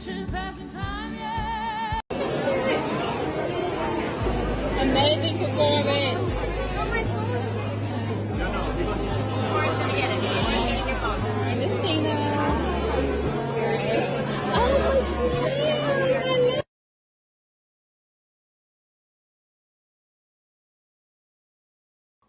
Amazing performance.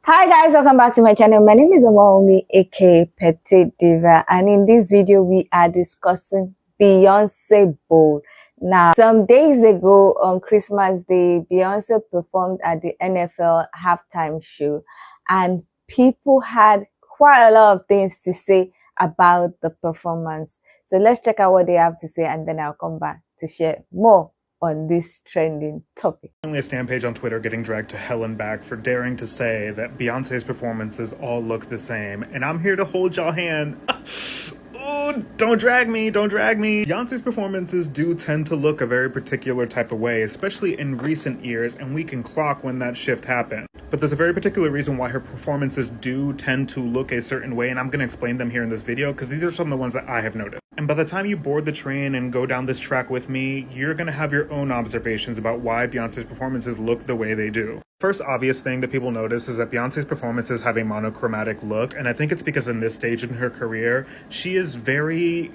Hi guys, welcome back to my channel. My name is Omomi, aka Petite Diva, and in this video we are discussing Beyonce Bowl. Now, some days ago on Christmas Day, Beyonce performed at the NFL halftime show, and people had quite a lot of things to say about the performance. So let's check out what they have to say, and then I'll come back to share more on this trending topic. Only a stand page on Twitter getting dragged to hell and back for daring to say that Beyonce's performances all look the same, and I'm here to hold y'all hand. Oh, don't drag me, don't drag me. Beyonce's performances do tend to look a very particular type of way, especially in recent years, and we can clock when that shift happened. But there's a very particular reason why her performances do tend to look a certain way, and I'm going to explain them here in this video because these are some of the ones that I have noticed. And by the time you board the train and go down this track with me, you're going to have your own observations about why Beyonce's performances look the way they do. First obvious thing that people notice is that Beyonce's performances have a monochromatic look, and I think it's because in this stage in her career, she is very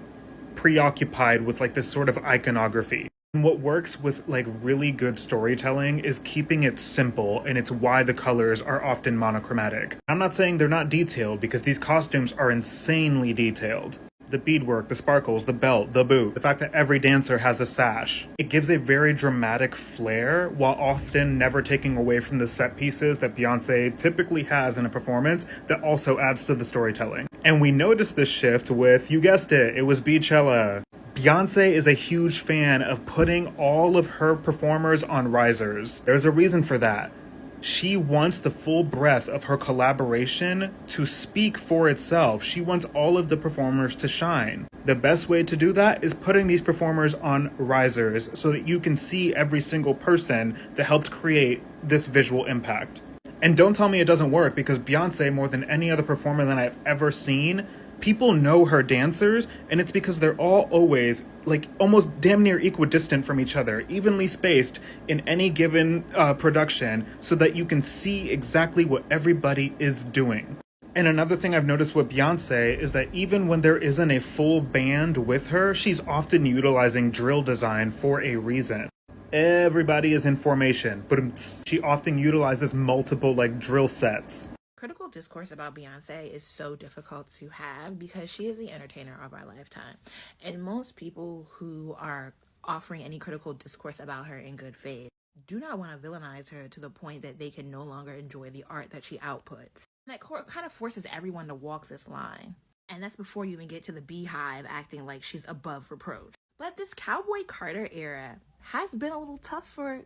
preoccupied with like this sort of iconography. And what works with like really good storytelling is keeping it simple, and it's why the colors are often monochromatic. I'm not saying they're not detailed, because these costumes are insanely detailed. The beadwork, the sparkles, the belt, the boot, the fact that every dancer has a sash. It gives a very dramatic flair while often never taking away from the set pieces that Beyonce typically has in a performance that also adds to the storytelling. And we noticed this shift with, you guessed it was Beachella. Beyonce is a huge fan of putting all of her performers on risers. There's a reason for that. She wants the full breadth of her collaboration to speak for itself. She wants all of the performers to shine. The best way to do that is putting these performers on risers so that you can see every single person that helped create this visual impact. And don't tell me it doesn't work, because Beyonce, more than any other performer that I've ever seen, people know her dancers, and it's because they're all always like almost damn near equidistant from each other, evenly spaced in any given production, so that you can see exactly what everybody is doing. And another thing I've noticed with Beyonce is that even when there isn't a full band with her, she's often utilizing drill design for a reason. Everybody is in formation, but she often utilizes multiple like drill sets. Critical discourse about Beyonce is so difficult to have because she is the entertainer of our lifetime. And most people who are offering any critical discourse about her in good faith do not want to villainize her to the point that they can no longer enjoy the art that she outputs. And that kind of forces everyone to walk this line. And that's before you even get to the Beehive acting like she's above reproach. But this Cowboy Carter era has been a little tough for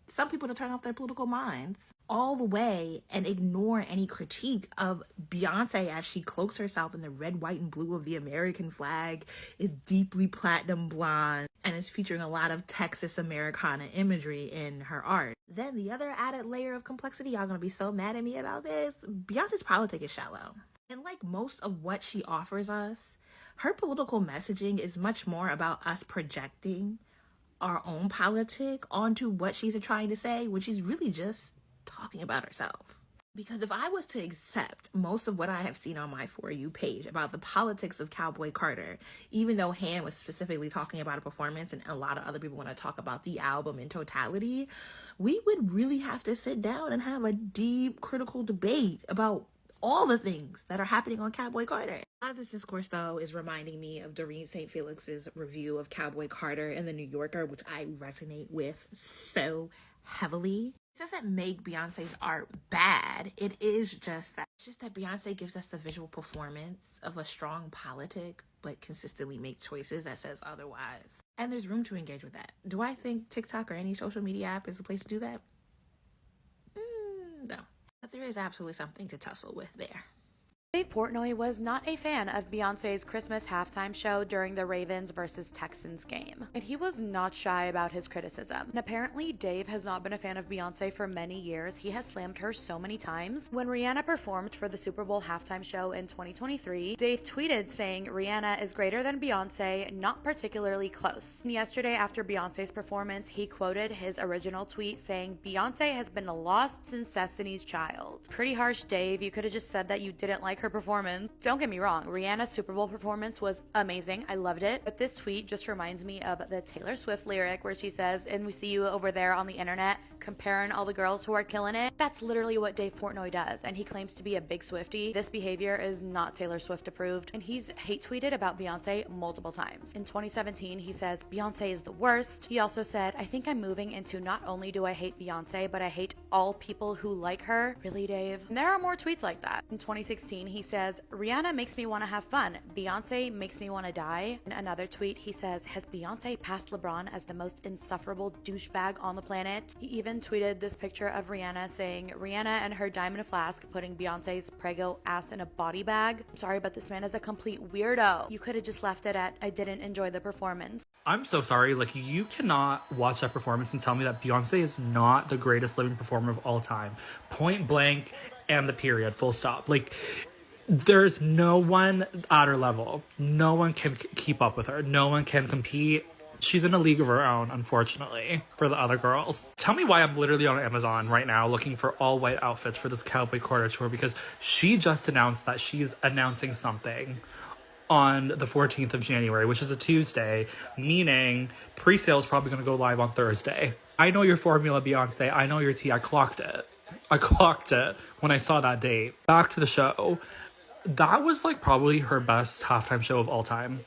some people to turn off their political minds all the way and ignore any critique of Beyonce as she cloaks herself in the red, white, and blue of the American flag, is deeply platinum blonde, and is featuring a lot of Texas Americana imagery in her art. Then the other added layer of complexity, y'all gonna be so mad at me about this, Beyonce's politics is shallow. And like most of what she offers us, her political messaging is much more about us projecting our own politic onto what she's trying to say, when she's really just talking about herself. Because if I was to accept most of what I have seen on my For You page about the politics of Cowboy Carter, even though Han was specifically talking about a performance and a lot of other people want to talk about the album in totality, we would really have to sit down and have a deep critical debate about all the things that are happening on Cowboy Carter. A lot of this discourse, though, is reminding me of Doreen St. Felix's review of Cowboy Carter in The New Yorker, which I resonate with so heavily. It doesn't make Beyonce's art bad. It is just that. It's just that Beyonce gives us the visual performance of a strong politic, but consistently make choices that says otherwise. And there's room to engage with that. Do I think TikTok or any social media app is a place to do that? No. But there is absolutely something to tussle with there. Dave Portnoy was not a fan of Beyonce's Christmas halftime show during the Ravens vs. Texans game, and he was not shy about his criticism. And apparently, Dave has not been a fan of Beyonce for many years. He has slammed her so many times. When Rihanna performed for the Super Bowl halftime show in 2023, Dave tweeted saying, "Rihanna is greater than Beyonce, not particularly close." And yesterday, after Beyonce's performance, he quoted his original tweet saying, "Beyonce has been lost since Destiny's Child." Pretty harsh, Dave. You could have just said that you didn't like her performance. Don't get me wrong, Rihanna's Super Bowl performance was amazing. I loved it. But this tweet just reminds me of the Taylor Swift lyric where she says, "And we see you over there on the internet comparing all the girls who are killing it." That's literally what Dave Portnoy does, and he claims to be a big Swiftie. This behavior is not Taylor Swift approved, and he's hate tweeted about Beyonce multiple times. In 2017, he says, "Beyonce is the worst." He also said, "I think I'm moving into not only do I hate Beyonce, but I hate all people who like her." Really, Dave? And there are more tweets like that. In 2016, he says, "Rihanna makes me want to have fun. Beyonce makes me want to die." In another tweet, he says, "Has Beyonce passed LeBron as the most insufferable douchebag on the planet?" He even tweeted this picture of Rihanna saying, "Rihanna and her diamond flask putting Beyonce's prego ass in a body bag." I'm sorry, but this man is a complete weirdo. You could have just left it at, "I didn't enjoy the performance." I'm so sorry. Like, you cannot watch that performance and tell me that Beyonce is not the greatest living performer of all time. Point blank, and the period, full stop. Like, there's no one at her level. No one can keep up with her. No one can compete. She's in a league of her own, unfortunately, for the other girls. Tell me why I'm literally on Amazon right now looking for all white outfits for this Cowboy Carter tour, because she just announced that she's announcing something on the 14th of January, which is a Tuesday, meaning pre-sale is probably going to go live on Thursday. I know your formula, Beyonce. I know your tea. I clocked it. I clocked it when I saw that date. Back to the show. That was like probably her best halftime show of all time.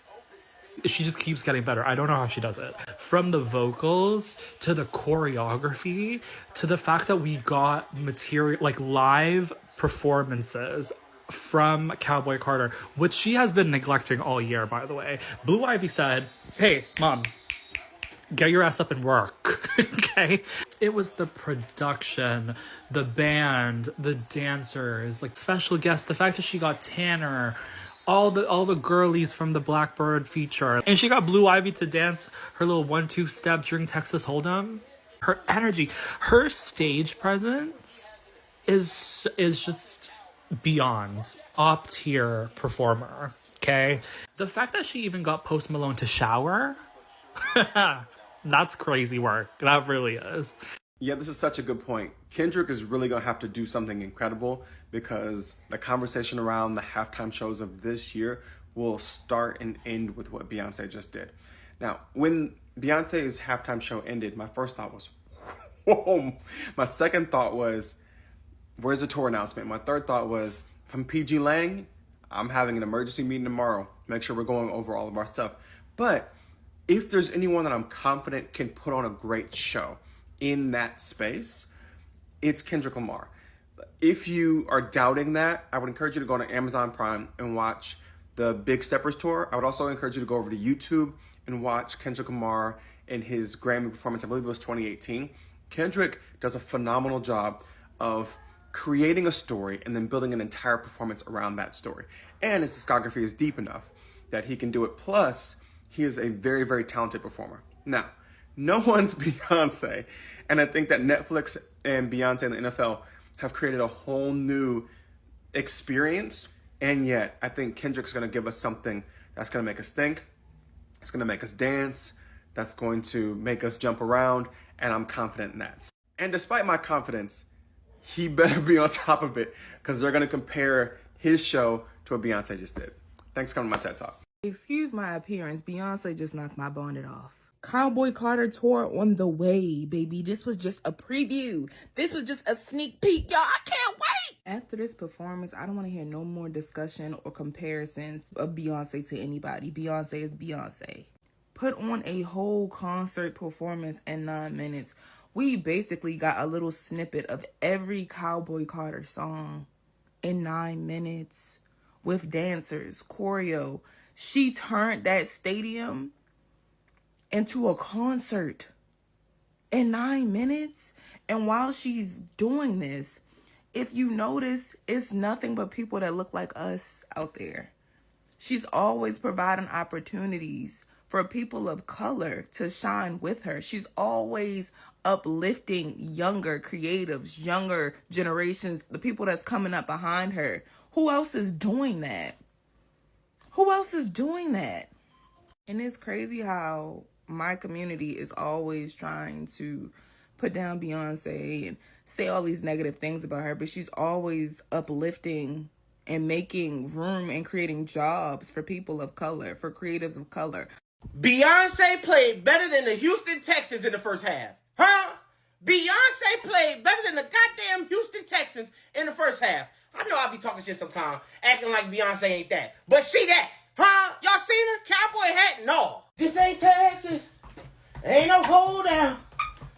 She just keeps getting better. I don't know how she does it. From the vocals to the choreography to the fact that we got material, like live performances from Cowboy Carter, which she has been neglecting all year, by the way. Blue Ivy said, "Hey, mom, get your ass up and work." Okay? It was the production, the band, the dancers, like special guests, the fact that she got Tanner, all the girlies from the Blackbird feature, and she got Blue Ivy to dance her little 1-2 step during Texas Hold'em. Her energy, her stage presence is just beyond top tier performer. Okay, the fact that she even got Post Malone to shower, that's crazy work. That really is. Yeah, this is such a good point. Kendrick is really going to have to do something incredible, because the conversation around the halftime shows of this year will start and end with what Beyonce just did. Now, when Beyonce's halftime show ended, my first thought was, whoa. My second thought was, where's the tour announcement? My third thought was, from PG Lang, I'm having an emergency meeting tomorrow. Make sure we're going over all of our stuff. But if there's anyone that I'm confident can put on a great show in that space, it's Kendrick Lamar. If you are doubting that, I would encourage you to go to Amazon Prime and watch the Big Steppers tour. I would also encourage you to go over to YouTube and watch Kendrick Lamar in his Grammy performance. I believe it was 2018. Kendrick does a phenomenal job of creating a story and then building an entire performance around that story. And his discography is deep enough that he can do it. Plus, he is a very, very talented performer. Now, no one's Beyonce. And I think that Netflix and Beyonce and the NFL have created a whole new experience. And yet, I think Kendrick's going to give us something that's going to make us think. It's going to make us dance. That's going to make us jump around. And I'm confident in that. And despite my confidence, he better be on top of it, because they're going to compare his show to what Beyonce just did. Thanks for coming to my TED Talk. Excuse my appearance. Beyonce just knocked my bonnet off. Cowboy Carter tour on the way, baby. This was just a preview. This was just a sneak peek, y'all. I can't wait. After this performance, I don't want to hear no more discussion or comparisons of Beyonce to anybody. Beyonce is Beyonce. Put on a whole concert performance in 9 minutes. We basically got a little snippet of every Cowboy Carter song in 9 minutes with dancers, choreo. She turned that stadium into a concert in 9 minutes. And while she's doing this, If you notice, it's nothing but people that look like us out there. She's always providing opportunities for people of color to shine with her. She's always uplifting younger creatives, younger generations, the people that's coming up behind her. Who else is doing that? Who else is doing that? And it's crazy how my community is always trying to put down Beyonce and say all these negative things about her, but she's always uplifting and making room and creating jobs for people of color, for creatives of color. Beyonce played better than the Houston Texans in the first half. Huh? Beyonce played better than the goddamn Houston Texans in the first half. I know I'll be talking shit sometime, acting like Beyonce ain't that. But she that. Huh? Y'all seen her? Cowboy hat? No. This ain't Texas. Ain't no hold down.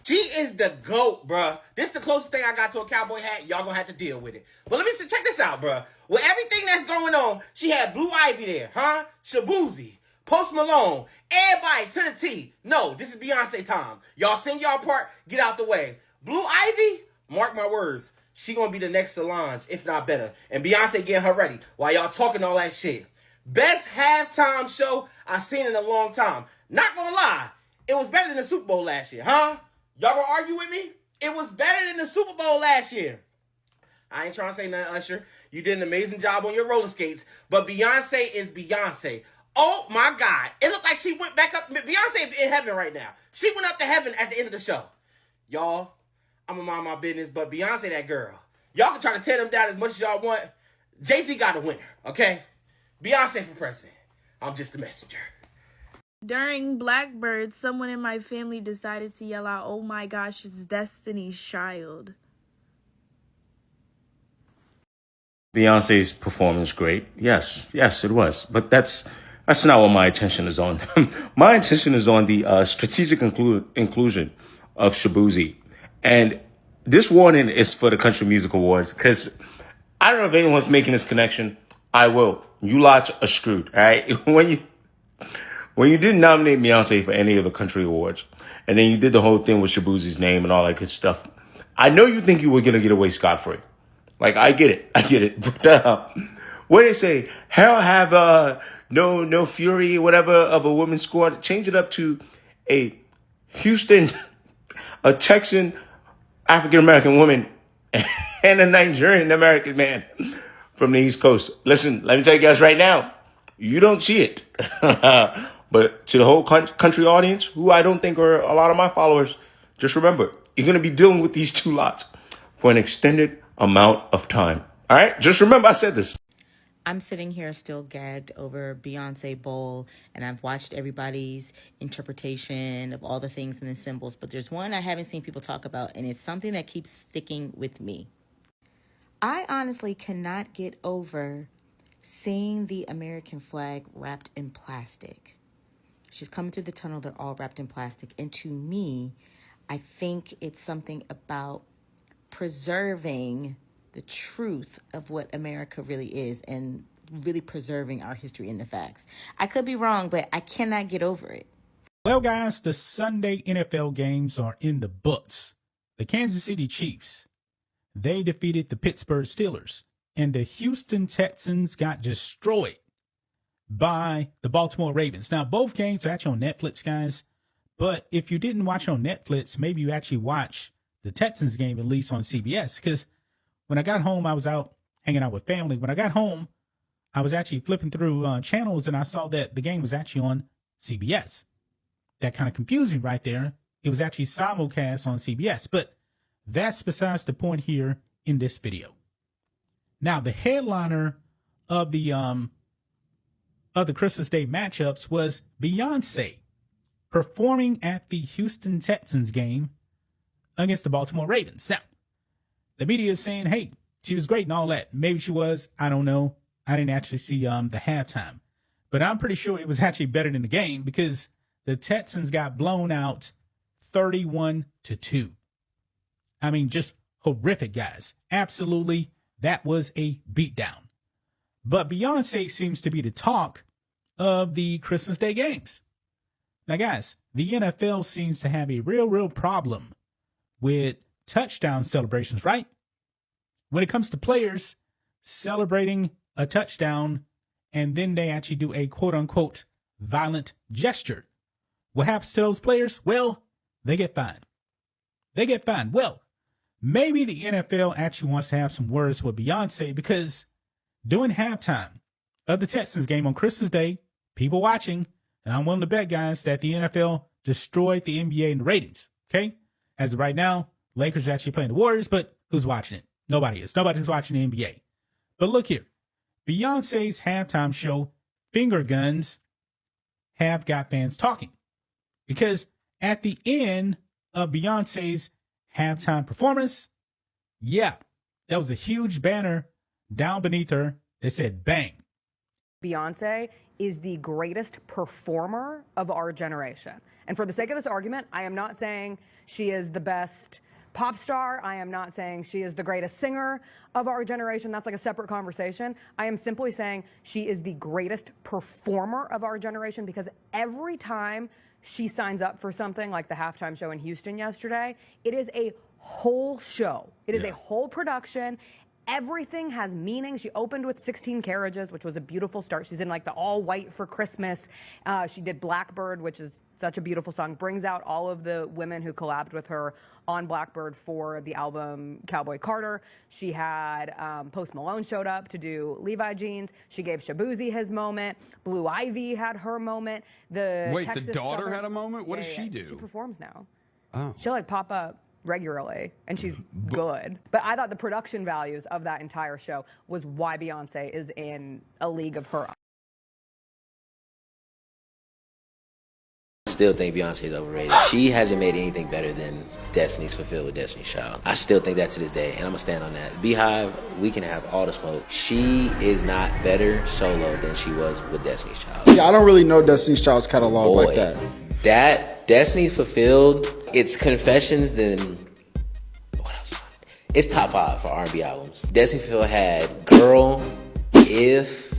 She is the GOAT, bruh. This is the closest thing I got to a cowboy hat. Y'all gonna have to deal with it. But let me check this out, bruh. With everything that's going on, she had Blue Ivy there, huh? Shabuzi, Post Malone, everybody to the T. No, this is Beyonce time. Y'all sing y'all part, get out the way. Blue Ivy, mark my words, she gonna be the next Solange, if not better. And Beyonce getting her ready while y'all talking all that shit. Best halftime show I've seen in a long time. Not gonna lie, it was better than the Super Bowl last year, huh? Y'all gonna argue with me? It was better than the Super Bowl last year. I ain't trying to say nothing, Usher. You did an amazing job on your roller skates, but Beyonce is Beyonce. Oh my God. It looked like she went back up. Beyonce in heaven right now. She went up to heaven at the end of the show. Y'all, I'm gonna mind my business, but Beyonce that girl. Y'all can try to tear them down as much as y'all want. Jay-Z got a winner, okay? Beyonce for president. I'm just a messenger. During Blackbird, someone in my family decided to yell out, "Oh my gosh, it's Destiny's Child." Beyonce's performance great. Yes, it was. But that's not what my attention is on. My attention is on the strategic inclusion of Shabuzi. And this warning is for the Country Music Awards, because I don't know if anyone's making this connection. I will. You lots are screwed, all right? When you didn't nominate Beyonce for any of the country awards, and then you did the whole thing with Shabuzi's name and all that good stuff, I know you think you were going to get away scot-free. Like, I get it. But what do they say? Hell have no fury, whatever, of a woman scored. Change it up to a Houston, a Texan African-American woman, and a Nigerian-American man from the East Coast. Listen, let me tell you guys right now, you don't see it. But to the whole country audience, who I don't think are a lot of my followers, just remember, you're going to be dealing with these two lots for an extended amount of time. All right? Just remember I said this. I'm sitting here still gagged over Beyonce Bowl, and I've watched everybody's interpretation of all the things and the symbols, but there's one I haven't seen people talk about, and it's something that keeps sticking with me. I honestly cannot get over seeing the American flag wrapped in plastic. She's coming through the tunnel, they're all wrapped in plastic. And to me, I think it's something about preserving the truth of what America really is and really preserving our history and the facts. I could be wrong, but I cannot get over it. Well, guys, the Sunday NFL games are in the books. The Kansas City Chiefs, they defeated the Pittsburgh Steelers, and the Houston Texans got destroyed by the Baltimore Ravens. Now, both games are actually on Netflix, guys. But if you didn't watch on Netflix, maybe you actually watch the Texans game, at least on CBS. Because when I got home, I was out hanging out with family. When I got home, I was actually flipping through channels, and I saw that the game was actually on CBS. That kind of confusing right there. It was actually simulcast on CBS. But that's besides the point here in this video. Now, the headliner of the Christmas Day matchups was Beyonce performing at the Houston Texans game against the Baltimore Ravens. Now, the media is saying, hey, she was great and all that. Maybe she was. I don't know. I didn't actually see the halftime. But I'm pretty sure it was actually better than the game because the Texans got blown out 31-2. I mean, just horrific, guys. Absolutely. That was a beatdown. But Beyonce seems to be the talk of the Christmas Day games. Now, guys, the NFL seems to have a real problem with touchdown celebrations, right? when it comes to players celebrating a touchdown and then they actually do a quote unquote violent gesture, what happens to those players? Well, they get fined. They get fined. Well, maybe the NFL actually wants to have some words with Beyonce, because during halftime of the Texans game on Christmas Day, people watching, and I'm willing to bet, guys, that the NFL destroyed the NBA in the ratings. Okay? As of right now, Lakers are actually playing the Warriors, but who's watching it? Nobody is. Nobody's watching the NBA. But look here. Beyonce's halftime show, Finger Guns, have got fans talking. Because at the end of Beyonce's halftime performance, yeah, that was a huge banner down beneath her that said bang. Beyonce is the greatest performer of our generation. And for the sake of this argument, I am not saying she is the best pop star. I am not saying she is the greatest singer of our generation. That's like a separate conversation. I am simply saying she is the greatest performer of our generation, because every time she signs up for something like the halftime show in Houston yesterday, it is a whole show. It is a whole production. Everything has meaning. She opened with 16 Carriages, which was a beautiful start. She's in like the all white for Christmas. She did Blackbird, which is such a beautiful song. Brings out all of the women who collabed with her on Blackbird for the album Cowboy Carter. She had Post Malone showed up to do Levi jeans. She gave Shabuzi his moment. Blue Ivy had her moment. Wait, the daughter had a moment? What does she do? She performs now. Oh. She'll like pop up regularly, and she's good. But I thought the production values of that entire show was why Beyonce is in a league of her own. Still think Beyonce is overrated. She hasn't made anything better than Destiny's Fulfilled with Destiny's Child. I still think that to this day, and I'm gonna stand on that. Beehive, we can have all the smoke. She is not better solo than she was with Destiny's Child. Yeah, I don't really know Destiny's Child's catalog like that. That Destiny's Fulfilled, it's Confessions, then what else? It's top 5 for R&B albums. Destiny's Fulfilled had Girl, If,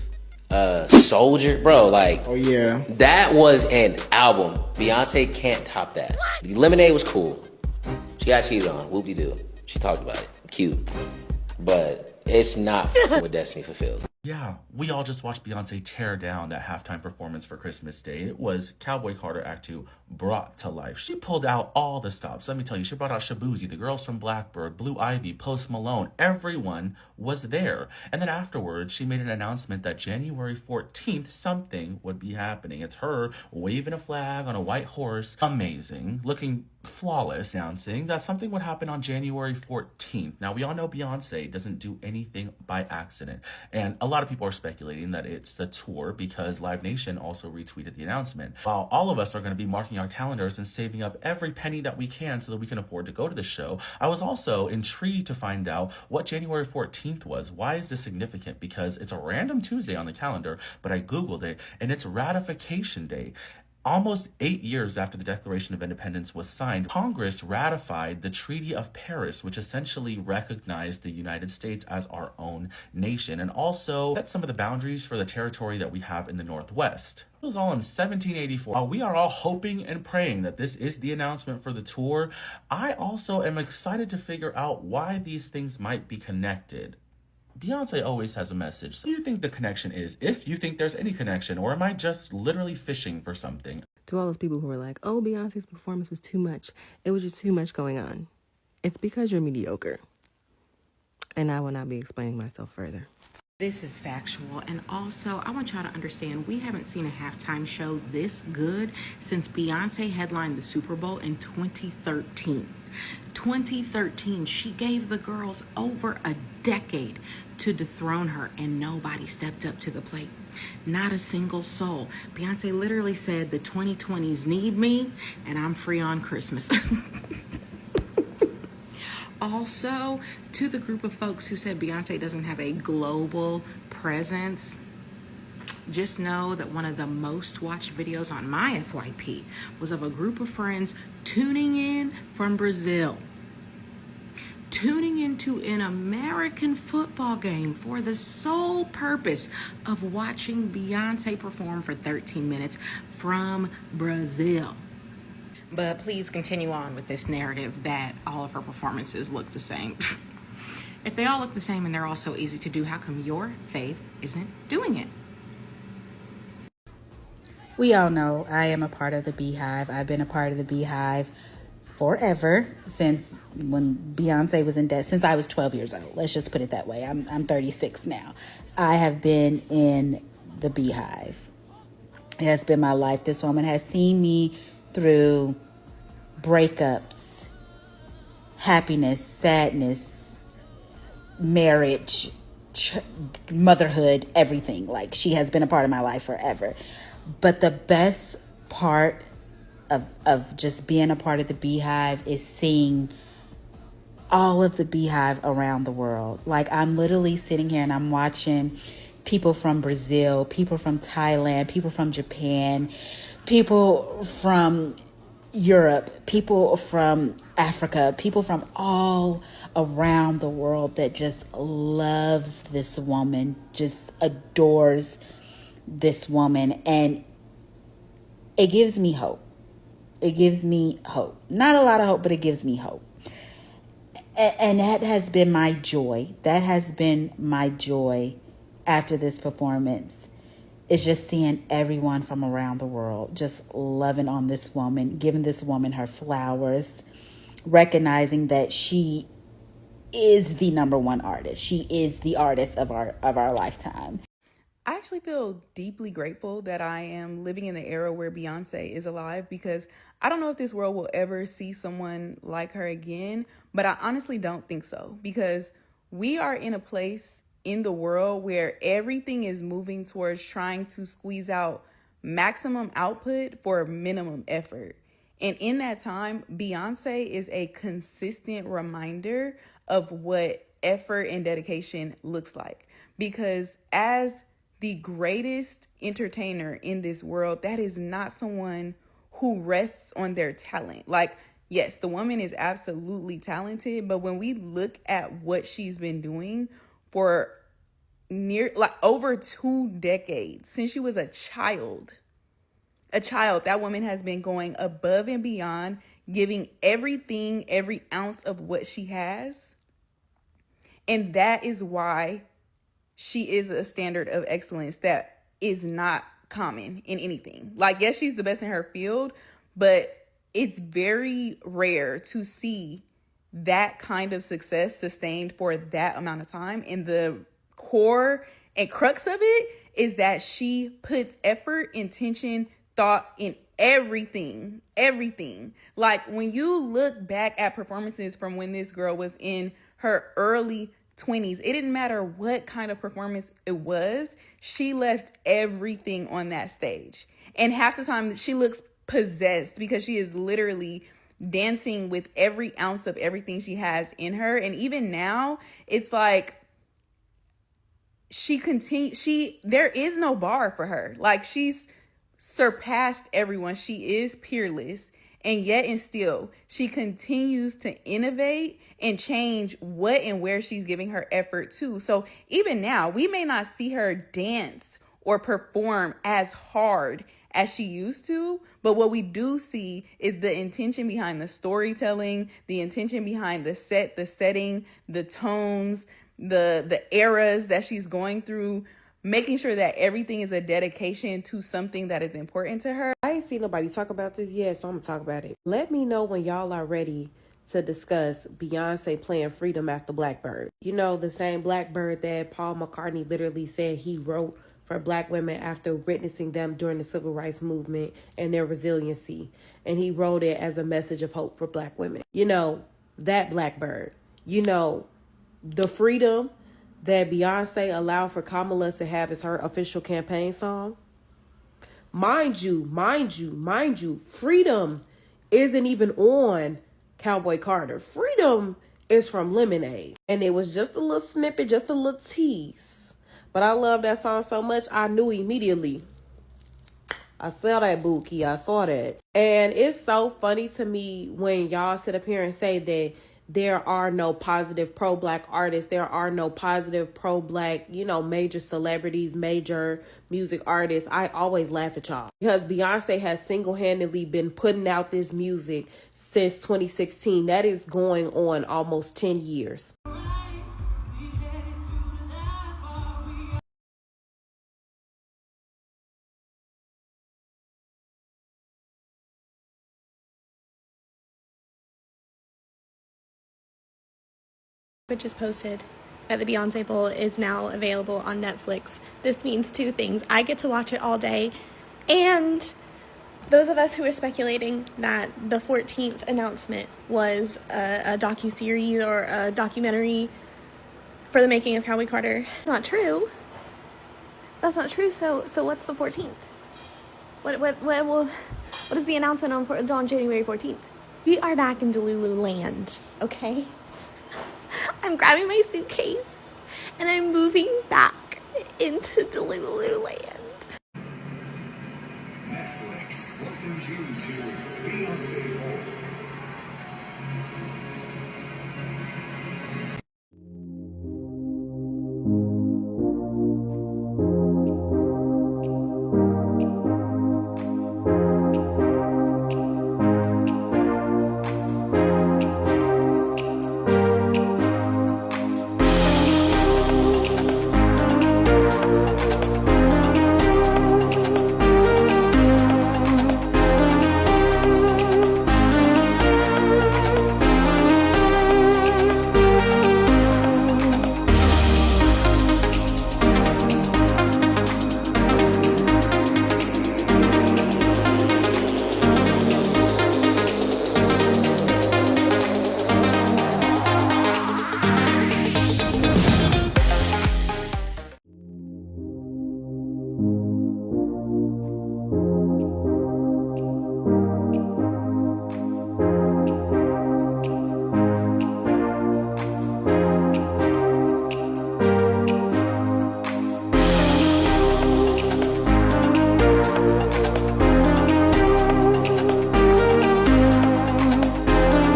Soldier, bro, like, oh yeah, that was an album. Beyonce can't top that. Lemonade was cool. She got cheated on, whoop-de-doo. She talked about it, cute, but it's not with Destiny Fulfilled. Yeah, we all just watched Beyonce tear down that halftime performance for Christmas Day. It was Cowboy Carter Act 2 brought to life. She pulled out all the stops. Let me tell you, she brought out Shabuzi, the girls from Blackbird, Blue Ivy, Post Malone. Everyone was there. And then afterwards, she made an announcement that January 14th, something would be happening. It's her waving a flag on a white horse. Amazing. Looking flawless, announcing that something would happen on January 14th. Now, we all know Beyonce doesn't do anything by accident. And a lot of people are speculating that it's the tour because Live Nation also retweeted the announcement. While all of us are going to be marking our calendars and saving up every penny that we can so that we can afford to go to the show, I was also intrigued to find out what January 14th was. Why is this significant? Because it's a random Tuesday on the calendar, but I Googled it and it's Ratification Day. Almost 8 years after the Declaration of Independence was signed, Congress ratified the Treaty of Paris, which essentially recognized the United States as our own nation and also set some of the boundaries for the territory that we have in the Northwest. It was all in 1784. While we are all hoping and praying that this is the announcement for the tour, I also am excited to figure out why these things might be connected. Beyonce always has a message. So what do you think the connection is, if you think there's any connection, or am I just literally fishing for something? To all those people who are like, oh, Beyonce's performance was too much. It was just too much going on. It's because you're mediocre. And I will not be explaining myself further. This is factual, and also I want y'all to understand we haven't seen a halftime show this good since Beyonce headlined the Super Bowl in 2013. 2013, she gave the girls over a decade to dethrone her, and nobody stepped up to the plate. Not a single soul. Beyonce literally said the 2020s need me, and I'm free on Christmas. Also, to the group of folks who said Beyonce doesn't have a global presence, just know that one of the most watched videos on my FYP was of a group of friends tuning in from Brazil, tuning into an American football game for the sole purpose of watching Beyonce perform for 13 minutes from Brazil. But please continue on with this narrative that all of her performances look the same. If they all look the same and they're all so easy to do, how come your faith isn't doing it? We all know I am a part of the Beehive. I've been a part of the Beehive forever, since when Beyonce was in since I was 12 years old. Let's just put it that way. I'm 36 now. I have been in the Beehive. It has been my life. This woman has seen me through breakups, happiness, sadness, marriage, motherhood, everything. Like, she has been a part of my life forever. But the best part of just being a part of the Beehive is seeing all of the Beehive around the world. Like, I'm literally sitting here and I'm watching people from Brazil, people from Thailand, people from Japan, people from Europe, people from Africa, people from all around the world that just loves this woman, just adores this woman. And it gives me hope. It gives me hope. Not a lot of hope, but it gives me hope. And that has been my joy. That has been my joy after this performance. It's just seeing everyone from around the world just loving on this woman, giving this woman her flowers, recognizing that she is the #1 artist. She is the artist of our lifetime. I actually feel deeply grateful that I am living in the era where Beyonce is alive, because I don't know if this world will ever see someone like her again, but I honestly don't think so, because we are in a place in the world where everything is moving towards trying to squeeze out maximum output for minimum effort. And in that time, Beyonce is a consistent reminder of what effort and dedication looks like, because as the greatest entertainer in this world, that is not someone who rests on their talent. Like, yes, the woman is absolutely talented, but when we look at what she's been doing for over 2 decades, since she was a child, that woman has been going above and beyond, giving everything, every ounce of what she has. And that is why she is a standard of excellence that is not common in anything. Like, yes, she's the best in her field, but it's very rare to see that kind of success sustained for that amount of time. And the core and crux of it is that she puts effort, intention, thought in everything. Like, when you look back at performances from when this girl was in her early 20s, it didn't matter what kind of performance it was, she left everything on that stage. And half the time she looks possessed, because she is literally dancing with every ounce of everything she has in her. And even now, it's like there is no bar for her. Like, she's surpassed everyone. She is peerless. And yet and still, she continues to innovate and change what and where she's giving her effort to. So even now, we may not see her dance or perform as hard as she used to, but what we do see is the intention behind the storytelling, the intention behind the setting, the tones, the eras that she's going through, making sure that everything is a dedication to something that is important to her. I ain't seen nobody talk about this yet, so I'm gonna talk about it. Let me know when y'all are ready to discuss Beyonce playing Freedom after Blackbird. You know, the same Blackbird that Paul McCartney literally said he wrote for Black women after witnessing them during the Civil Rights Movement and their resiliency. And he wrote it as a message of hope for Black women. You know, that Blackbird. You know, the freedom that Beyonce allowed for Kamala to have as her official campaign song. Mind you, Freedom isn't even on Cowboy Carter. Freedom is from Lemonade. And it was just a little snippet, just a little tease. But I love that song so much, I knew immediately. I saw that, Bookie. I saw that. And it's so funny to me when y'all sit up here and say that there are no positive pro-Black artists. There are no positive pro-Black, major celebrities, major music artists. I always laugh at y'all because Beyonce has single-handedly been putting out this music since 2016. That is going on almost 10 years. Which is posted that the Beyonce Bowl is now available on Netflix. This means two things. I get to watch it all day, and those of us who are speculating that the 14th announcement was a docuseries or a documentary for the making of Cowboy Carter, not true. That's not true. So what's the 14th? What is the announcement on January 14th? We are back in Delulu land, okay? I'm grabbing my suitcase and I'm moving back into Delulu land. Netflix welcomes you to Beyonce Bowl.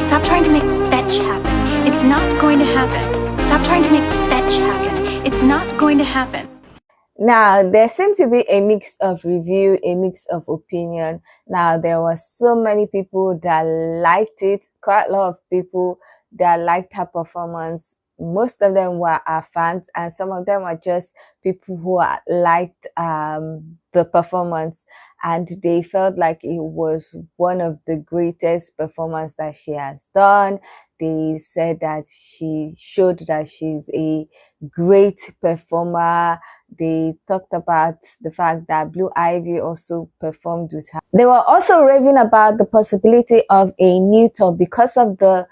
Stop trying to make fetch happen. It's not going to happen. Stop trying to make fetch happen. It's not going to happen. Now, there seemed to be a mix of review, a mix of opinion. Now, there were so many people that liked it, quite a lot of people that liked her performance. Most of them were our fans, and some of them were just people who liked the performance, and they felt like it was one of the greatest performances that she has done. They said that she showed that she's a great performer. They talked about the fact that Blue Ivy also performed with her. They were also raving about the possibility of a new tour because of the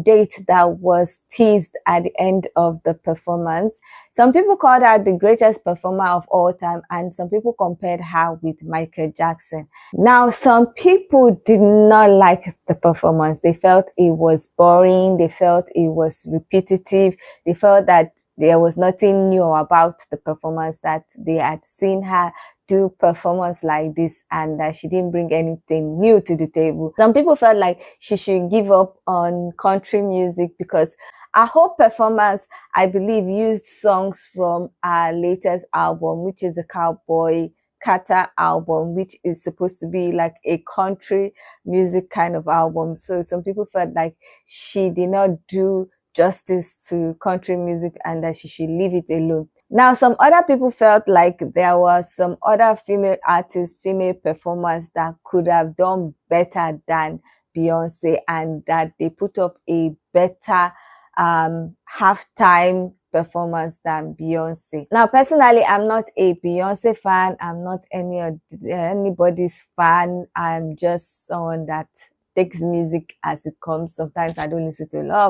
date that was teased at the end of the performance. Some people called her the greatest performer of all time, and some people compared her with Michael Jackson. Now, some people did not like the performance. They felt it was boring. They felt it was repetitive. They felt that there was nothing new about the performance, that they had seen her do performance like this and that she didn't bring anything new to the table. Some people felt like she should give up on country music because her whole performance, I believe, used songs from her latest album, which is the Cowboy Carter album, which is supposed to be like a country music kind of album. So some people felt like she did not do justice to country music and that she should leave it alone. Now, some other people felt like there were some other female artists, female performers that could have done better than Beyonce, and that they put up a better halftime performance than Beyonce. Now, personally, I'm not a Beyonce fan. I'm not anybody's fan. I'm just someone that takes music as it comes. Sometimes I don't listen to a lot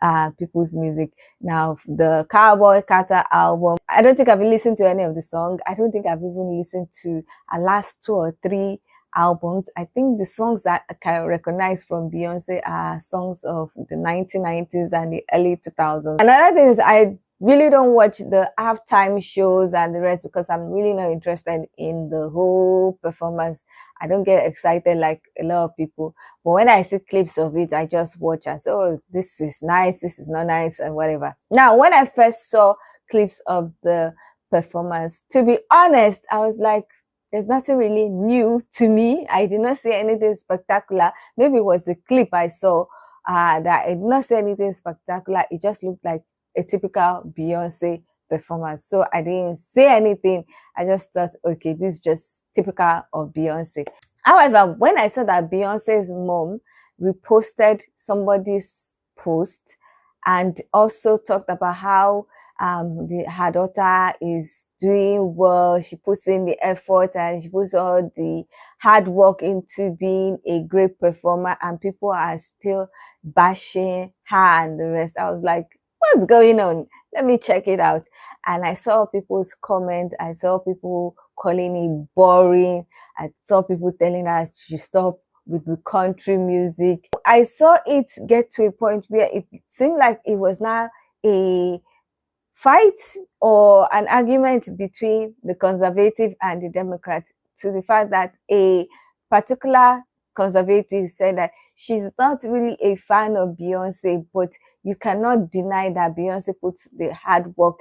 of people's music. Now, the Cowboy Carter album, I don't think I've listened to any of the songs. I don't think I've even listened to her last 2 or 3 albums. I think the songs that I can recognize from Beyonce are songs of the 1990s and the early 2000s. Another thing is I really don't watch the halftime shows and the rest because I'm really not interested in the whole performance. I don't get excited like a lot of people. But when I see clips of it, I just watch and say, oh, this is nice, this is not nice, and whatever. Now, when I first saw clips of the performance, to be honest, I was like, there's nothing really new to me. I did not see anything spectacular. Maybe it was the clip I saw that I did not see anything spectacular. It just looked like a typical Beyonce performance. So I didn't say anything. I just thought, okay, this is just typical of Beyonce. However, when I saw that Beyonce's mom reposted somebody's post and also talked about how her daughter is doing well. She puts in the effort and she puts all the hard work into being a great performer, and people are still bashing her and the rest. I was like, what's going on? Let me check it out. And I saw people's comments. I saw people calling it boring. I saw people telling us to stop with the country music. I saw it get to a point where it seemed like it was now a fight or an argument between the conservative and the Democrats, to the fact that a particular conservative said that she's not really a fan of Beyonce, but you cannot deny that Beyonce puts the hard work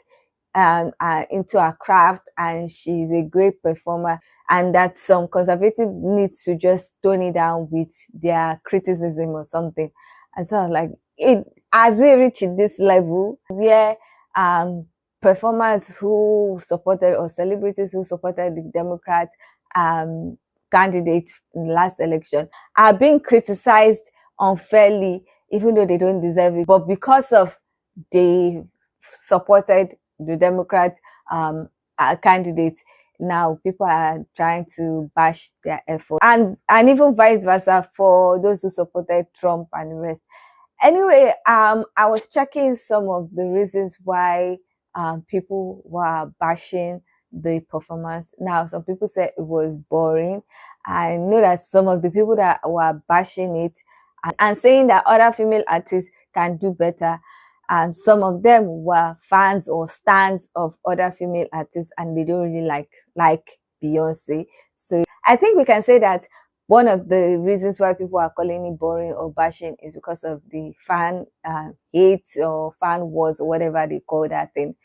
into her craft and she's a great performer, and that some conservative needs to just tone it down with their criticism or something. And so I was like, has it reached this level where performers who supported, or celebrities who supported the Democrat candidate in the last election are being criticized unfairly, even though they don't deserve it, but because of they supported the Democrat candidate, now people are trying to bash their effort, and even vice versa for those who supported Trump and the rest. Anyway, I was checking some of the reasons why people were bashing the performance. Now, some people said it was boring. I know that some of the people that were bashing it and saying that other female artists can do better, and some of them were fans or stans of other female artists, and they don't really like Beyonce. So I think we can say that one of the reasons why people are calling it boring or bashing is because of the fan hate or fan wars or whatever they call that thing.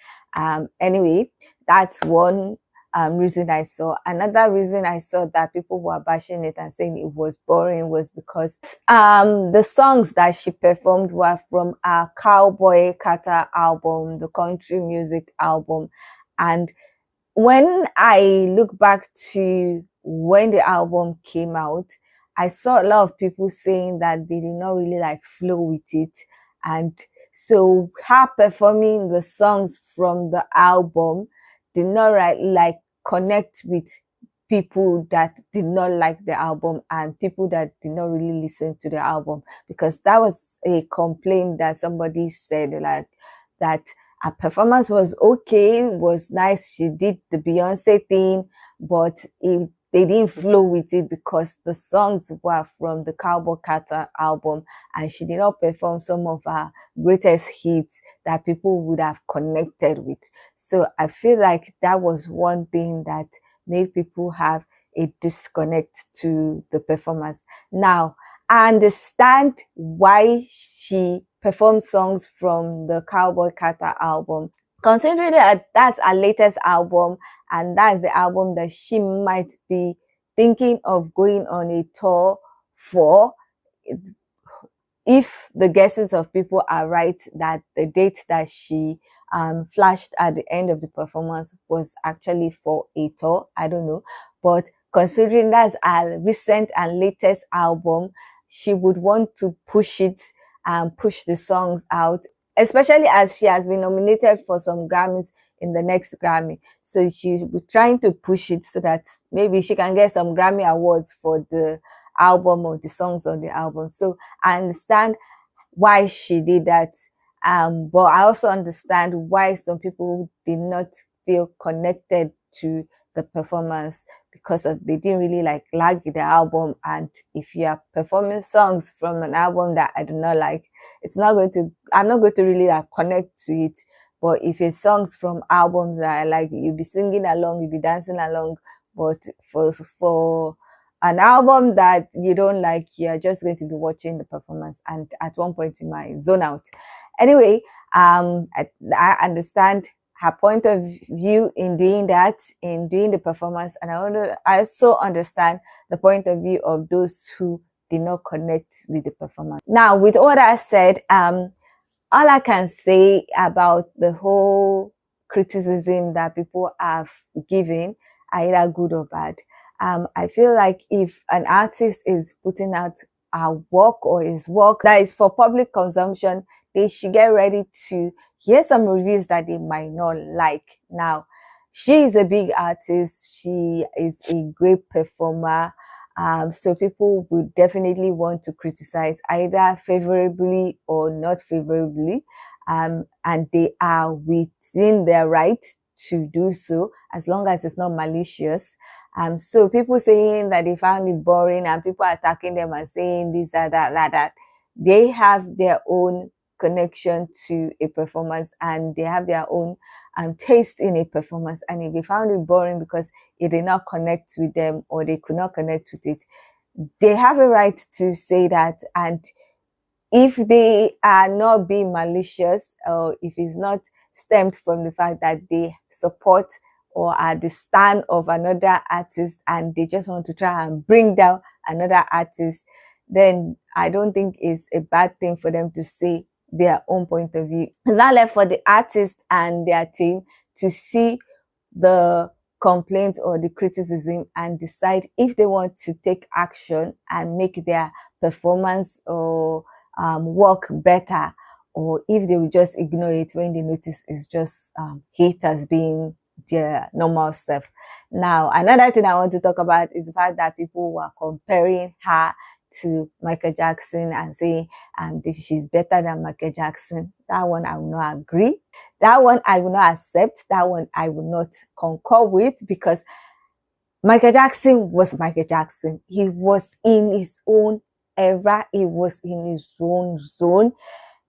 Anyway, that's one reason I saw. Another reason I saw that people were bashing it and saying it was boring was because the songs that she performed were from our Cowboy Carter album, the country music album. And when I look back to when the album came out, I saw a lot of people saying that they did not really flow with it. And so her performing the songs from the album did not connect with people that did not like the album and people that did not really listen to the album, because that was a complaint that somebody said, that her performance was okay, was nice. She did the Beyonce thing, but they didn't flow with it because the songs were from the Cowboy Carter album and she did not perform some of her greatest hits that people would have connected with. So I feel like that was one thing that made people have a disconnect to the performance. Now, I understand why she performed songs from the Cowboy Carter album, considering that that's her latest album and that's the album that she might be thinking of going on a tour for. If the guesses of people are right, that the date that she flashed at the end of the performance was actually for a tour, I don't know. But considering that's her recent and latest album, she would want to push it and push the songs out, especially as she has been nominated for some Grammys in the next Grammy. So she'll be trying to push it so that maybe she can get some Grammy awards for the album or the songs on the album. So I understand why she did that. But I also understand why some people did not feel connected to the performance, because they didn't really like the album. And if you are performing songs from an album that I do not like, I'm not going to really connect to it. But if it's songs from albums that I like, you'll be singing along, you'll be dancing along. But for an album that you don't like, you're just going to be watching the performance, and at one point you might zone out. Anyway, I understand her point of view in doing that, in doing the performance, and I also understand the point of view of those who did not connect with the performance. Now, with all that said, all I can say about the whole criticism that people have given, either good or bad, I feel like if an artist is putting out her work or his work that is for public consumption, they should get ready to hear some reviews that they might not like. Now, she is a big artist. She is a great performer. So people would definitely want to criticize either favorably or not favorably. And they are within their right to do so as long as it's not malicious. So people saying that they found it boring and people attacking them and saying this, that, they have their own connection to a performance and they have their own taste in a performance. And if they found it boring because it did not connect with them or they could not connect with it, they have a right to say that. And if they are not being malicious, or if it's not stemmed from the fact that they support or are the stand of another artist and they just want to try and bring down another artist, then I don't think it's a bad thing for them to say their own point of view. It's not left for the artist and their team to see the complaint or the criticism and decide if they want to take action and make their performance or work better, or if they will just ignore it when they notice it's just haters being their normal self. Now, another thing I want to talk about is the fact that people were comparing her to Michael Jackson and saying she's better than Michael Jackson. That one I will not agree. That one I will not accept. That one I will not concur with, because Michael Jackson was Michael Jackson. He was in his own era. He was in his own zone.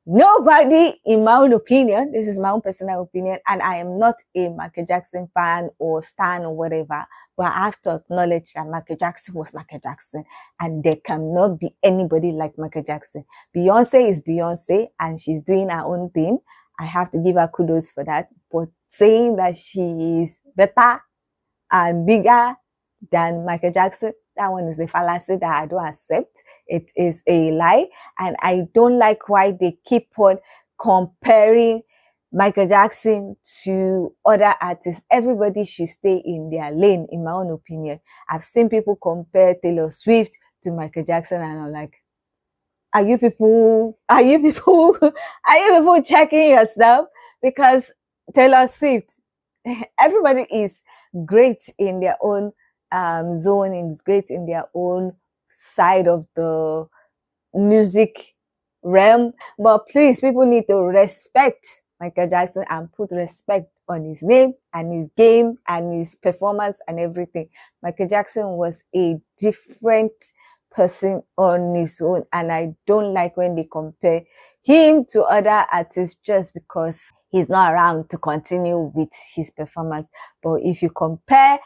Nobody, in my own opinion, this is my own personal opinion, and I am not a Michael Jackson fan or stan or whatever, but I have to acknowledge that Michael Jackson was Michael Jackson, and there cannot be anybody like Michael Jackson. Beyonce is Beyonce, and she's doing her own thing. I have to give her kudos for that. But saying that she is better and bigger than Michael Jackson, that one is a fallacy that I don't accept. It is a lie. And I don't like why they keep on comparing Michael Jackson to other artists. Everybody should stay in their lane, in my own opinion. I've seen people compare Taylor Swift to Michael Jackson, and I'm like, are you people checking yourself? Because Taylor Swift, everybody is great in their own zone, is great in their own side of the music realm, but please, people need to respect Michael Jackson and put respect on his name and his game and his performance and everything. Michael Jackson was a different person on his own, and I don't like when they compare him to other artists just because he's not around to continue with his performance. But if you compare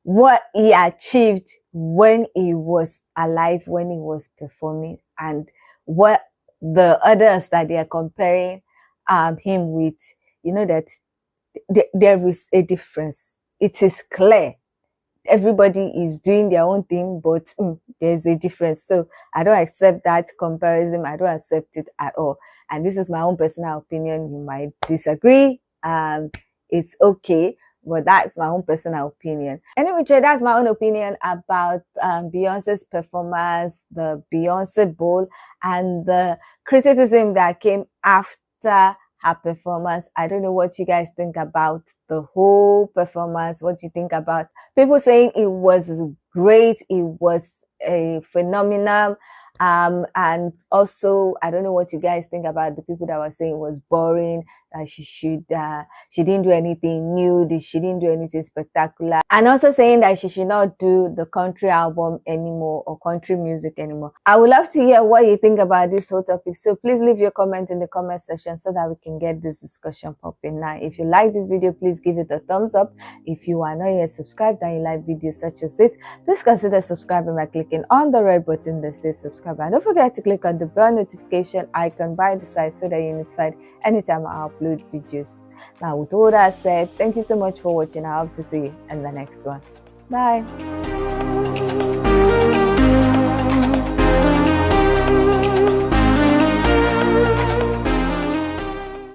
what he achieved when he was alive, when he was performing, and what the others that they are comparing him with, you know that there is a difference. It is clear. Everybody is doing their own thing, but there's a difference. So I don't accept that comparison. I don't accept it at all. And this is my own personal opinion. You might disagree. It's okay. But that's my own personal opinion. Anyway, that's my own opinion about Beyonce's performance, the Beyonce Bowl, and the criticism that came after her performance. I don't know what you guys think about the whole performance. What you think about people saying it was great, it was a phenomenon. And also, I don't know what you guys think about the people that were saying it was boring, that she didn't do anything new, that she didn't do anything spectacular, and also saying that she should not do the country album anymore or country music anymore. I would love to hear what you think about this whole topic, so please leave your comment in the comment section so that we can get this discussion popping. Now, if you like this video, please give it a thumbs up. If you are not yet subscribed and you like videos such as this, please consider subscribing by clicking on the red button that says subscribe. And don't forget to click on the bell notification icon by the side so that you're notified anytime I upload videos. Now, with all that said, thank you so much for watching. I hope to see you in the next one. Bye.